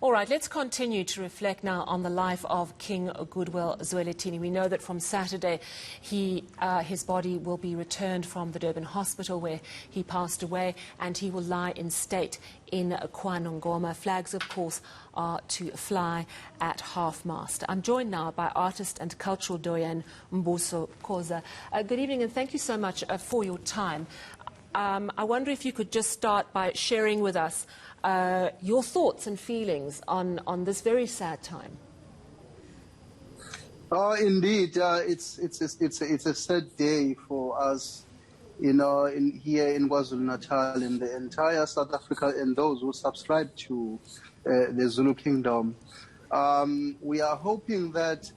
All right, let's continue to reflect now on the life of King Goodwill Zwelithini. We know that from Saturday, his body will be returned from the Durban hospital where he passed away, and he will lie in state in KwaNongoma. Flags, of course, are to fly at half-mast. I'm joined now by artist and cultural doyen Mbuso Khoza. Good evening, and thank you so much for your time. I wonder if you could just start by sharing with us your thoughts and feelings on this very sad time. Oh, indeed, it's a sad day for us, you know, here in KwaZulu-Natal, in the entire South Africa, and those who subscribe to the Zulu Kingdom. We are hoping that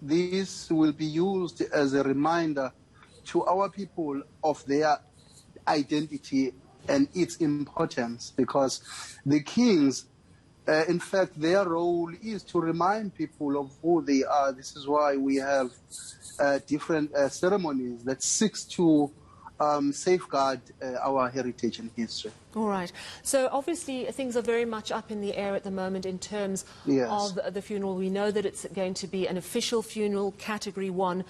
this will be used as a reminder to our people of their identity and its importance, because the kings, in fact, their role is to remind people of who they are. This is why we have different ceremonies that seeks to safeguard our heritage and history. All right. So obviously things are very much up in the air at the moment in terms of the funeral. We know that it's going to be an official funeral, Category 1,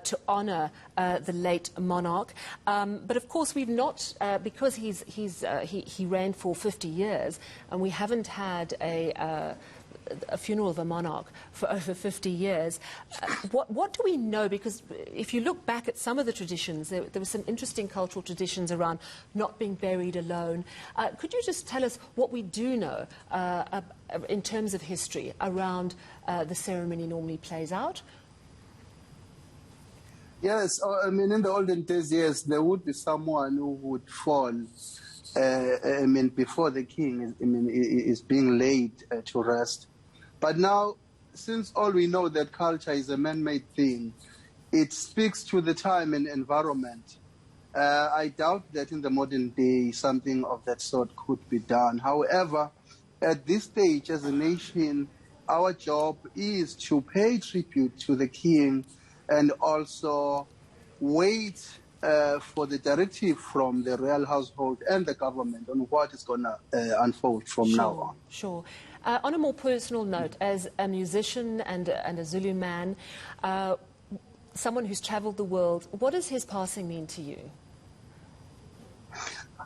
to honour the late monarch. But of course we've not, because he reigned for 50 years, and we haven't had a funeral of a monarch for over 50 years. What do we know? Because if you look back at some of the traditions, there were some interesting cultural traditions around not being buried alone. Could you just tell us what we do know in terms of history around the ceremony normally plays out? Yes, I mean, in the olden days, yes, there would be someone who would fall, I mean, before the king is being laid to rest. But now, since all we know that culture is a man-made thing, it speaks to the time and environment. I doubt that in the modern day something of that sort could be done. However, at this stage as a nation, our job is to pay tribute to the king and also wait for the directive from the royal household and the government on what is going to unfold from now on. Sure. On a more personal note, as a musician and a Zulu man, someone who's travelled the world, what does his passing mean to you?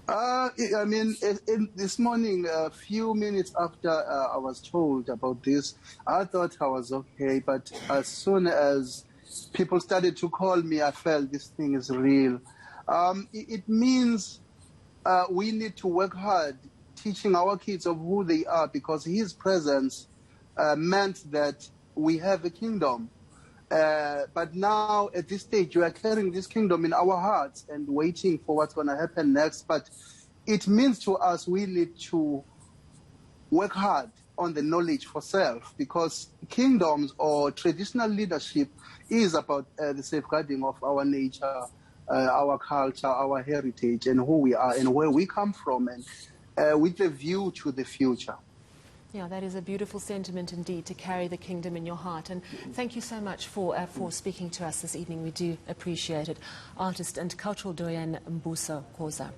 I mean, this morning, a few minutes after I was told about this, I thought I was okay, but as soon as people started to call me, I felt this thing is real. It means we need to work hard teaching our kids of who they are, because his presence meant that we have a kingdom. But now, at this stage, we are carrying this kingdom in our hearts and waiting for what's going to happen next. But it means to us we need to work hard on the knowledge for self, because kingdoms or traditional leadership is about the safeguarding of our nature, our culture, our heritage, and who we are and where we come from, and with a view to the future. Yeah, that is a beautiful sentiment indeed, to carry the kingdom in your heart. And thank you so much for speaking to us this evening. We do appreciate it. Artist and cultural doyen Mbuso Khoza.